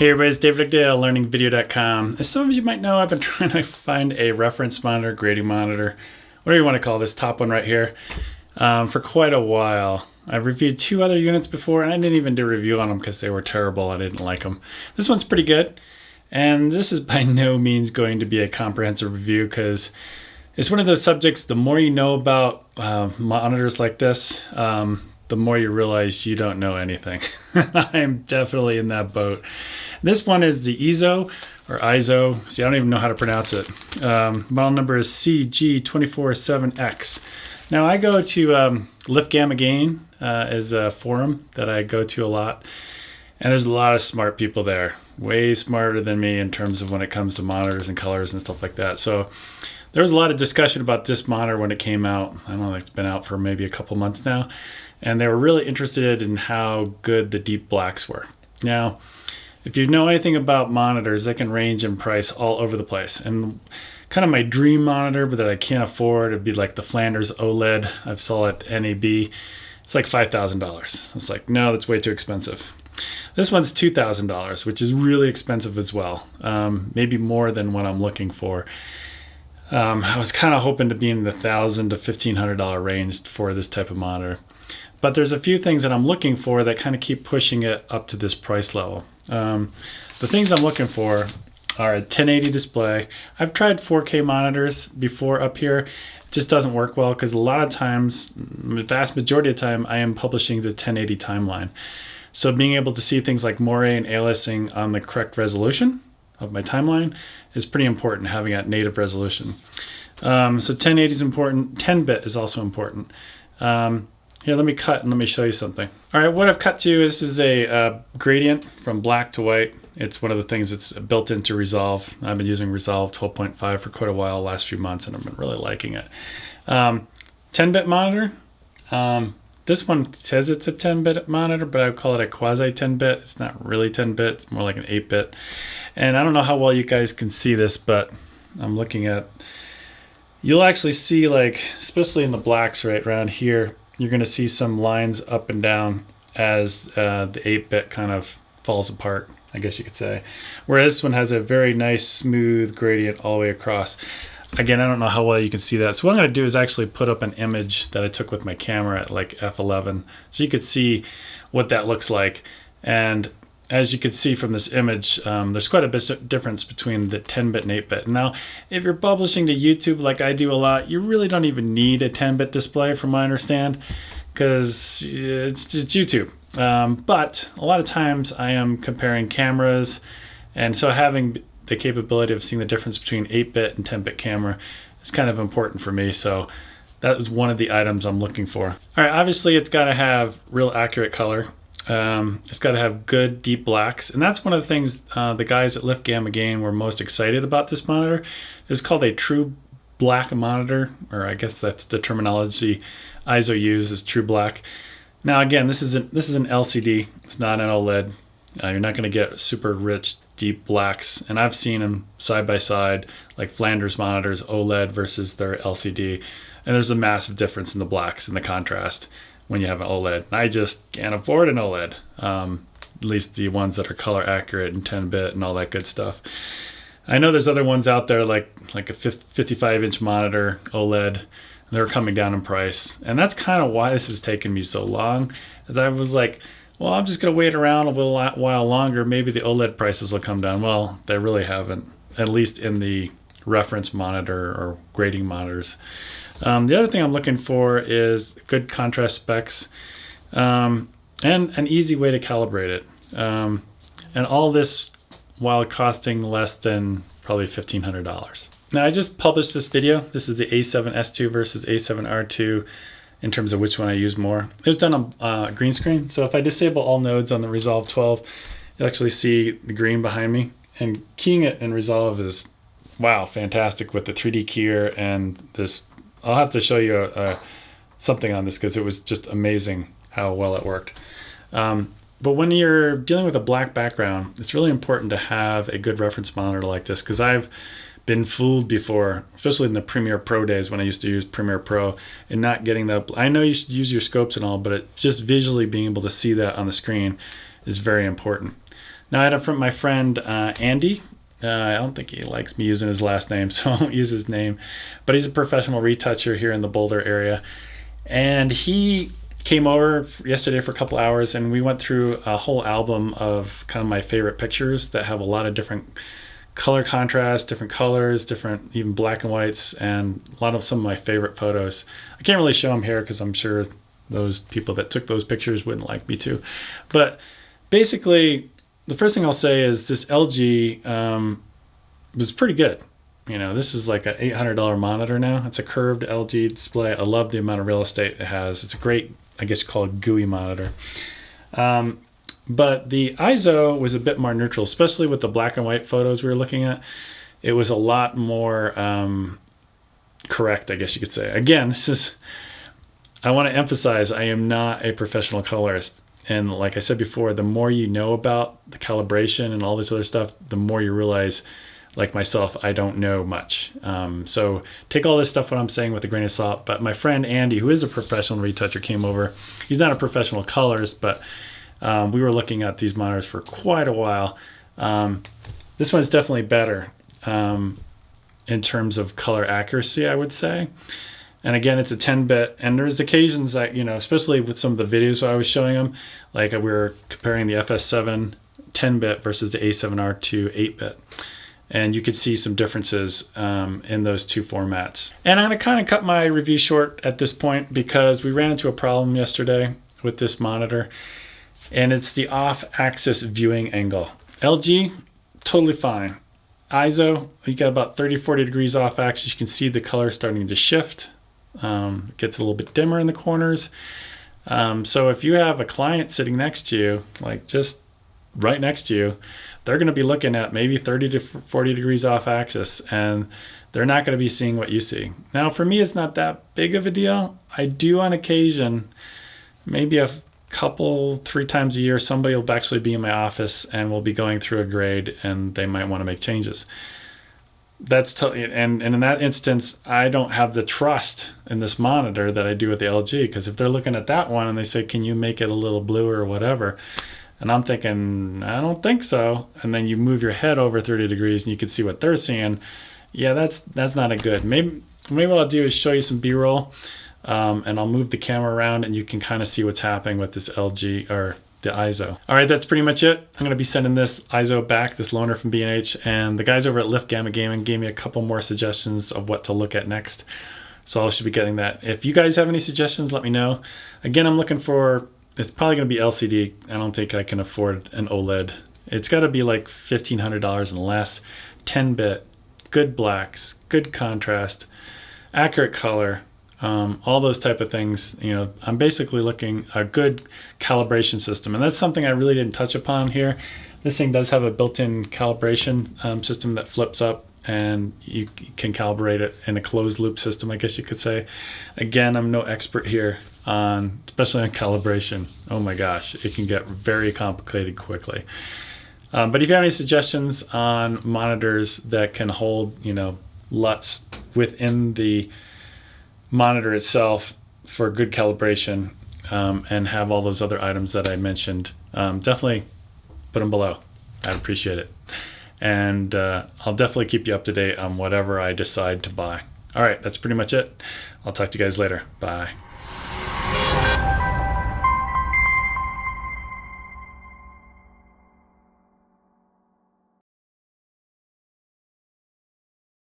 Hey everybody, it's David Dugdale, learningvideo.com. As some of you might know, I've been trying to find a reference monitor, grading monitor, whatever you want to call this top one right here, for quite a while. I've reviewed two other units before, and I didn't even do a review on them because they were terrible. I didn't like them. This one's pretty good, and this is by no means going to be a comprehensive review because it's one of those subjects, the more you know about monitors like this, the more you realize you don't know anything. I'm definitely in that boat. This one is the Eizo, or Eizo. See, I don't even know how to pronounce it. Model number is CG247X. Now, I go to Lift Gamma Gain as a forum that I go to a lot. And there's a lot of smart people there. Way smarter than me in terms of when it comes to monitors and colors and stuff like that. So there was a lot of discussion about this monitor when it came out. I don't know, it's been out for maybe a couple months now. And they were really interested in how good the deep blacks were. Now, if you know anything about monitors, they can range in price all over the place. And kind of my dream monitor, but that I can't afford, it'd be like the Flanders OLED I've saw at NAB. It's like $5,000. It's like, no, that's way too expensive. This one's $2,000, which is really expensive as well. Maybe more than what I'm looking for. I was kind of hoping to be in the $1,000 to $1,500 range for this type of monitor. But there's a few things that I'm looking for that kind of keep pushing it up to this price level. The things I'm looking for are a 1080 display. I've tried 4K monitors before up here. It just doesn't work well because a lot of times, the vast majority of the time, I am publishing the 1080 timeline. So being able to see things like moire and aliasing on the correct resolution of my timeline is pretty important, having that native resolution. So 1080 is important. 10-bit is also important. Here, let me cut and let me show you something. All right, what I've cut to is a gradient from black to white. It's one of the things that's built into Resolve. I've been using Resolve 12.5 for quite a while, last few months, and I've been really liking it. 10-bit monitor. This one says it's a 10-bit monitor, but I would call it a quasi 10-bit. It's not really 10-bit, it's more like an 8-bit. And I don't know how well you guys can see this, but I'm looking at, you'll actually see, like, especially in the blacks right around here, you're going to see some lines up and down as the 8-bit kind of falls apart, I guess you could say. Whereas this one has a very nice smooth gradient all the way across. Again, I don't know how well you can see that. So what I'm going to do is actually put up an image that I took with my camera at like f11. So you could see what that looks like. And as you can see from this image, there's quite a bit of difference between the 10-bit and 8-bit. Now, if you're publishing to YouTube like I do a lot, you really don't even need a 10-bit display from what I understand, because it's YouTube. But a lot of times I am comparing cameras, and so having the capability of seeing the difference between 8-bit and 10-bit camera is kind of important for me. So that was one of the items I'm looking for. All right, obviously it's got to have real accurate color. It's got to have good deep blacks, and that's one of the things the guys at Lift Gamma Gain were most excited about this monitor. It was called a true black monitor, or I guess that's the terminology Eizo uses, true black. Now again, this is an LCD. It's not an OLED. You're not going to get super rich deep blacks, and I've seen them side by side, like Flanders monitors, OLED versus their LCD, and there's a massive difference in the blacks and the contrast when you have an OLED. I just can't afford an OLED, at least the ones that are color accurate and 10-bit and all that good stuff. I know there's other ones out there like a 55-inch monitor OLED, and they're coming down in price. And that's kind of why this has taken me so long, as I was like, well, I'm just gonna wait around a little while longer, maybe the OLED prices will come down. Well, they really haven't, at least in the reference monitor or grading monitors. The other thing I'm looking for is good contrast specs and an easy way to calibrate it. And all this while costing less than probably $1,500. Now, I just published this video. This is the A7S2 versus A7R2 in terms of which one I use more. It was done on green screen. So if I disable all nodes on the Resolve 12, you'll actually see the green behind me. And keying it in Resolve is, wow, fantastic with the 3D keyer and this. I'll have to show you something on this because it was just amazing how well it worked. But when you're dealing with a black background, it's really important to have a good reference monitor like this, because I've been fooled before, especially in the Premiere Pro days when I used to use Premiere Pro, and not getting that. I know you should use your scopes and all, but just visually being able to see that on the screen is very important. Now I had it from my friend Andy. I don't think he likes me using his last name, so I won't use his name. But he's a professional retoucher here in the Boulder area. And he came over yesterday for a couple hours, and we went through a whole album of kind of my favorite pictures that have a lot of different color contrast, different colors, different even black and whites, and a lot of some of my favorite photos. I can't really show them here because I'm sure those people that took those pictures wouldn't like me to. But basically, the first thing I'll say is this LG was pretty good. You know, this is like an $800 monitor now. It's a curved LG display. I love the amount of real estate it has. It's a great, I guess you call it GUI monitor. But the ISO was a bit more neutral, especially with the black and white photos we were looking at. It was a lot more correct, I guess you could say. Again, I want to emphasize, I am not a professional colorist. And like I said before, the more you know about the calibration and all this other stuff, the more you realize, like myself, I don't know much. So take all this stuff, what I'm saying, with a grain of salt. But my friend Andy, who is a professional retoucher, came over. He's not a professional colorist, but we were looking at these monitors for quite a while. This one's definitely better in terms of color accuracy, I would say. And again, it's a 10-bit, and there's occasions that, you know, especially with some of the videos I was showing them, like we were comparing the FS7 10-bit versus the A7R2 8-bit. And you could see some differences in those two formats. And I'm gonna kind of cut my review short at this point because we ran into a problem yesterday with this monitor, and it's the off-axis viewing angle. LG, totally fine. ISO, you got about 30-40 degrees off-axis. You can see the color starting to shift. It gets a little bit dimmer in the corners. So if you have a client sitting next to you, like just right next to you, they're going to be looking at maybe 30 to 40 degrees off axis, and they're not going to be seeing what you see. Now, for me, it's not that big of a deal. I do on occasion, maybe a couple, 3 times a year, somebody will actually be in my office and we'll be going through a grade and they might want to make changes. That's totally, and in that instance, I don't have the trust in this monitor that I do with the LG, because if they're looking at that one and they say, can you make it a little bluer or whatever, and I'm thinking, I don't think so, and then you move your head over 30 degrees and you can see what they're seeing, yeah, that's not a good. Maybe what I'll do is show you some B-roll, and I'll move the camera around and you can kind of see what's happening with this LG or the ISO. All right, that's pretty much it. I'm going to be sending this ISO back, this loaner from B&H, and the guys over at Lift Gamma Gaming gave me a couple more suggestions of what to look at next. So I should be getting that. If you guys have any suggestions, let me know. Again, I'm looking for, it's probably going to be LCD. I don't think I can afford an OLED. It's got to be like $1,500 and less. 10-bit, good blacks, good contrast, accurate color. All those type of things. You know, I'm basically looking a good calibration system, and that's something I really didn't touch upon here. This thing does have a built-in calibration system that flips up, and you can calibrate it in a closed loop system, I guess you could say. Again, I'm no expert here on, especially on calibration. Oh my gosh, it can get very complicated quickly. But if you have any suggestions on monitors that can hold, you know, LUTs within the monitor itself for good calibration, and have all those other items that I mentioned, definitely put them below. I'd appreciate it. And I'll definitely keep you up to date on whatever I decide to buy. All right, that's pretty much it. I'll talk to you guys later. Bye.